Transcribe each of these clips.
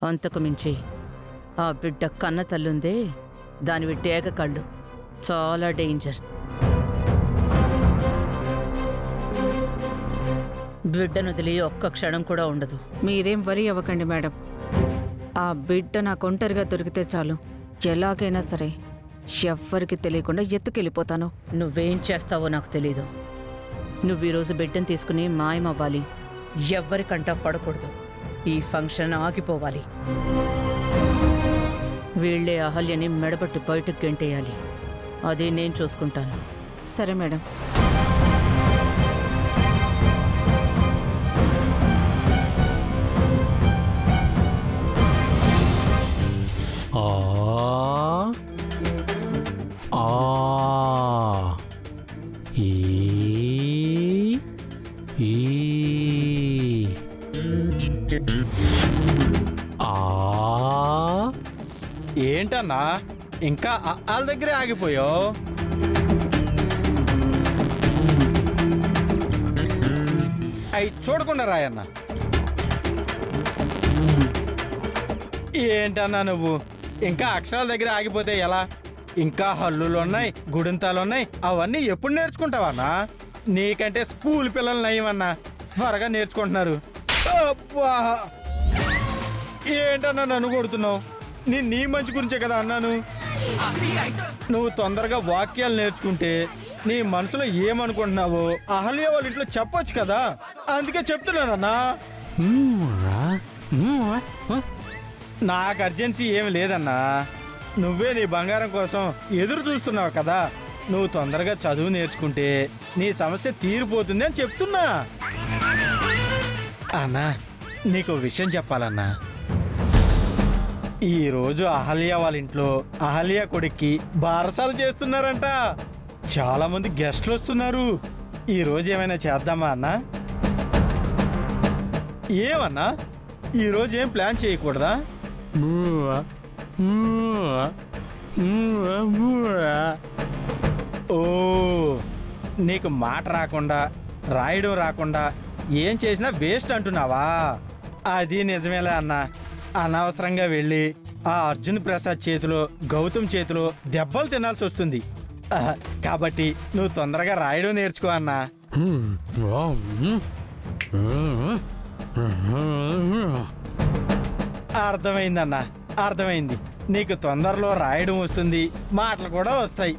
అంతకు మించి ఆ బిడ్డ కన్న తల్లుందే, దానివి డేగ కళ్ళు, చాలా డేంజర్. బిడ్డను వదిలి ఒక్క క్షణం కూడా ఉండదు. మీరేం వరి అవ్వకండి మేడం. ఆ బిడ్డ నాకు ఒంటరిగా దొరికితే చాలు, ఎలాగైనా సరే ఎవ్వరికి తెలియకుండా ఎత్తుకెళ్ళిపోతాను. నువ్వేం చేస్తావో నాకు తెలీదు. నువ్వు ఈరోజు బిడ్డను తీసుకుని మాయమవ్వాలి. ఎవ్వరికంటా పడకూడదు. ఈ ఫంక్షన్ ఆగిపోవాలి. వీళ్లే అహల్యని మెడబట్టి బయటకు గెంటేయాలి. అది నేను చూసుకుంటాను. సరే మేడం. ఏంటన్నా ఇంకా వాళ్ళ దగ్గరే ఆగిపోయావు? అవి చూడకుండా రాయన్నా. ఏంటన్నా నువ్వు ఇంకా అక్షరాల దగ్గర ఆగిపోతే ఎలా? ఇంకా హల్లులున్నాయి, గుడింతాలున్నాయి, అవన్నీ ఎప్పుడు నేర్చుకుంటావన్నా? నీకంటే స్కూల్ పిల్లలు నయమన్నా, త్వరగా నేర్చుకుంటున్నారు. అబ్బా! ఏంటన్నా నన్ను కొడుతున్నావు? నీ మంచి గురించే కదా అన్నాను. నువ్వు తొందరగా వాక్యాలు నేర్చుకుంటే నీ మనసులో ఏమనుకుంటున్నావో అహల్య వాళ్ళ ఇంట్లో చెప్పొచ్చు కదా, అందుకే చెప్తున్నానన్నా. నాకు అర్జెన్సీ ఏమి లేదన్నా. నువ్వే నీ బంగారం కోసం ఎదురు చూస్తున్నావు కదా. నువ్వు తొందరగా చదువు నేర్చుకుంటే నీ సమస్య తీరిపోతుంది అని చెప్తున్నా. అన్నా నీకు విషయం చెప్పాలన్నా. ఈరోజు అహల్య వాళ్ళ ఇంట్లో అహల్య కొడుక్కి బారసాలు చేస్తున్నారంట. చాలా మంది గెస్ట్లు వస్తున్నారు. ఈరోజు ఏమైనా చేద్దామా అన్నా? ఏమన్నా ఈరోజు ఏం ప్లాన్ చేయకూడదా? ఓ, నీకు మాట రాకుండా రాయడం రాకుండా ఏం చేసినా వేస్ట్ అంటున్నావా? అది నిజమేలే అన్నా. అనవసరంగా వెళ్ళి ఆ అర్జున్ ప్రసాద్ చేతిలో గౌతమ్ చేతిలో దెబ్బలు తినాల్సి వస్తుంది. కాబట్టి నువ్వు తొందరగా రాయడం నేర్చుకో అన్నా. అర్థమైందన్నా, అర్థమైంది. నీకు తొందరలో రాయడం వస్తుంది, మాటలు కూడా వస్తాయి.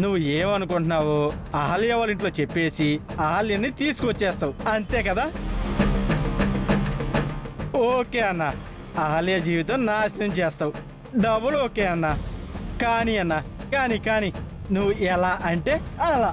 నువ్వు ఏమనుకుంటున్నావో అహల్య వాళ్ళ ఇంట్లో చెప్పేసి అహల్యని తీసుకొచ్చేస్తావు, అంతే కదా? ఓకే అన్నా, అహల్య జీవితం నాశనం చేస్తావు. డబుల్ ఓకే అన్నా. కానీ అన్నా, కానీ నువ్వు ఎలా అంటే అలా.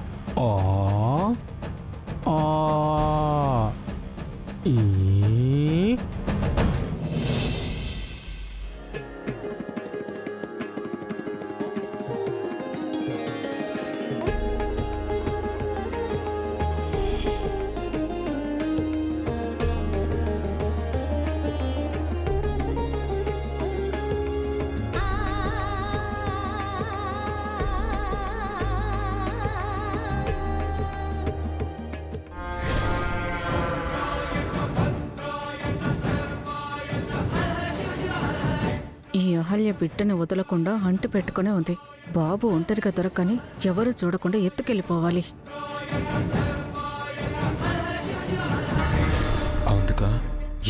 ఈ అహల్య బిడ్డని వదలకుండా అంటు పెట్టుకునే ఉంది. బాబు ఒంటరిగా దొరకని ఎవరు చూడకుండా ఎత్తుకెళ్ళిపోవాలి. అవునుకా,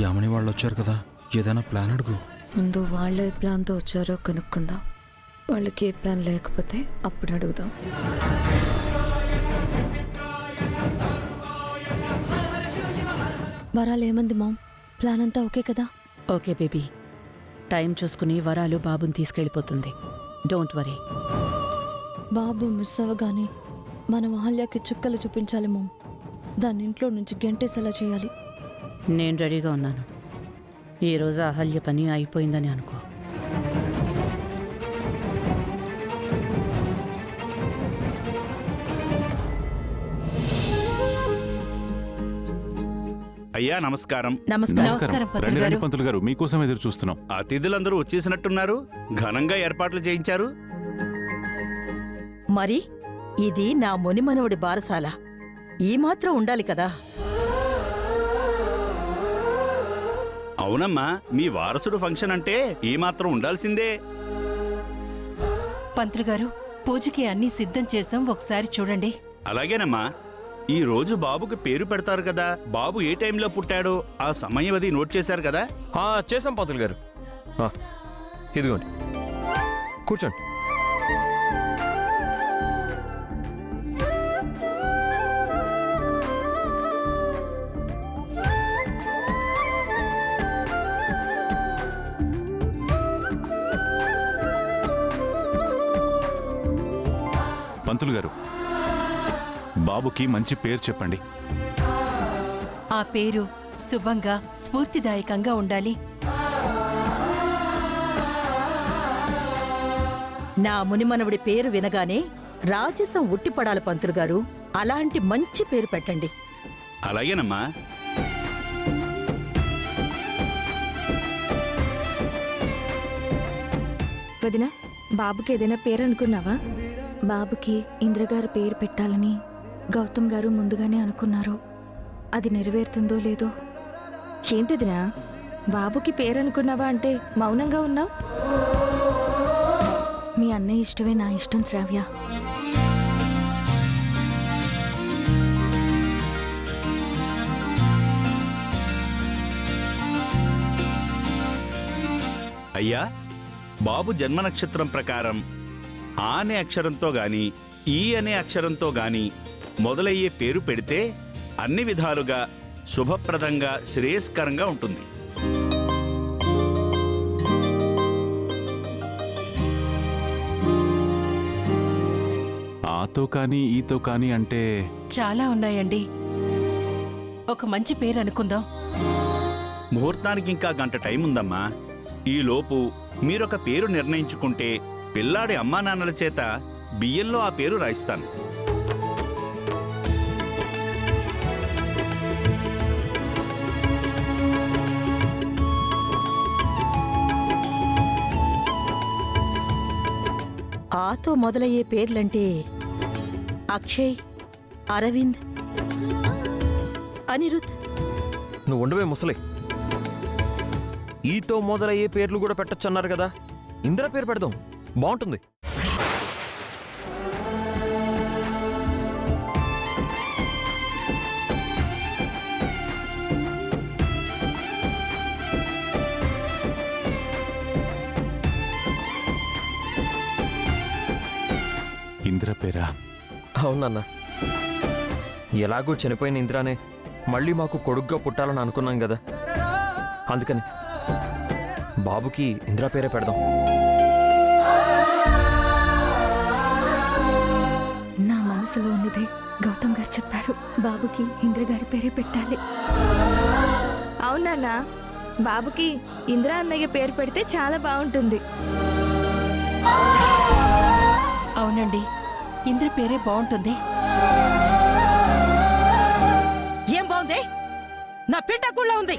యామిని వాళ్ళు వచ్చారు కదా, ఏదైనా ప్లాన్ అడుగు. ముందు వాళ్ళు ఏ ప్లాన్తో వచ్చారో కనుక్కుందాం. వాళ్ళకి ఏ ప్లాన్ లేకపోతే అప్పుడు అడుగుదాం. వరాలు ఏమంది మామ్? ప్లాన్ అంతా ఓకే కదా? ఓకే బేబీ, టైం చూసుకుని వరాలు బాబుని తీసుకెళ్ళిపోతుంది. Don't worry. బాబు మిస్ అవ్వగానే మనం అహల్యకి చుక్కలు చూపించాలి మామ్. దాని ఇంట్లో నుంచి గెంటేసేలా చేయాలి. నేను రెడీగా ఉన్నాను. ఈరోజు అహల్య పని అయిపోయిందని అనుకో. అయ్యా నమస్కారం. నమస్కారం రండి రండి పంతులు గారు, మీకోసం ఎదురు చూస్తున్నాం. అతిథులందరూ వచ్చేసినట్టున్నారు. ఘనంగా ఏర్పాట్లు చేయించారు. మరి ఇది నా మునిమనవుడి బారసాల, ఈ మాత్రం ఉండాలి కదా. అవునమ్మా, మీ వారసుడు ఫంక్షన్ అంటే ఏమాత్రం ఉండాల్సిందే. పంతులు గారు, పూజకి అన్నీ సిద్ధం చేసాం, ఒకసారి చూడండి. అలాగేనమ్మా. ఈ రోజు బాబుకి పేరు పెడతారు కదా, బాబు ఏ టైంలో పుట్టాడో ఆ సమయం అది నోట్ చేశారు కదా? చేసాం పంతులు గారు. ఇదిగోండి, కూర్చోండి. పంతులు గారు, బాబుకి మంచి పేరు చెప్పండి. ఆ పేరు శుభంగా, స్ఫూర్తిదాయకంగా ఉండాలి. నా మునిమనవుడి పేరు వినగానే రాజసం ఉట్టిపడాలి పంతులు గారు. అలాంటి మంచి పేరు పెట్టండి. అలాగేనమ్మా. వదినా, బాబుకి ఏదైనా పేరు అనుకున్నావా? బాబుకి ఇంద్రగారు పేరు పెట్టాలని గౌతమ్ గారు ముందుగానే అనుకున్నారు. అది నెరవేరుతుందో లేదో. ఏంటిదినా, బాబుకి పేరు అనుకున్నావా అంటే మౌనంగా ఉన్నావు? మీ అన్నయ్య ఇష్టమే నా ఇష్టం శ్రావ్య. అయ్యా, బాబు జన్మ నక్షత్రం ప్రకారం ఆ అనే అక్షరంతో గాని ఈ అనే అక్షరంతో గాని మొదలయ్యే పేరు పెడితే అన్ని విధాలుగా శుభప్రదంగా, శ్రేయస్కరంగా ఉంటుంది. ఆతో కానీ ఈతో కానీ అంటే చాలా ఉన్నాయండి. ఒక మంచి పేరు అనుకుందాం. ముహూర్తానికి ఇంకా గంట టైం ఉందమ్మా. ఈలోపు మీరొక పేరు నిర్ణయించుకుంటే పిల్లాడి అమ్మా నాన్నల చేత బియ్యంలో ఆ పేరు రాయిస్తాను. ఆతో మొదలయ్యే పేర్లంటే అక్షయ్, అరవింద్, అనిరుద్. నువ్వు ఉండవే ముసలి. ఈతో మొదలయ్యే పేర్లు కూడా పెట్టచ్చన్నారు కదా, ఇంద్ర పేరు పెడదాం, బాగుంటుంది. ఇంద్ర పేరా? అవునన్నా, ఎలాగో చనిపోయిన ఇంద్రానే మళ్ళీ మాకు కొడుగ్గా పుట్టాలని అనుకున్నాం కదా, అందుకని బాబుకి ఇంద్రా పేరే పెడదాం. నా మనసులో ఉన్నదే గౌతమ్ గారు చెప్పారు. బాబుకి ఇంద్రగారి పేరే పెట్టాలి. అవునా, బాబుకి ఇంద్ర అన్నయ్య పేరు పెడితే చాలా బాగుంటుంది. అవునండి, ఇంద్ర పేరే బాగుంటుంది. ఏం బాగుంది? నా పిండ కూడా ఉంది.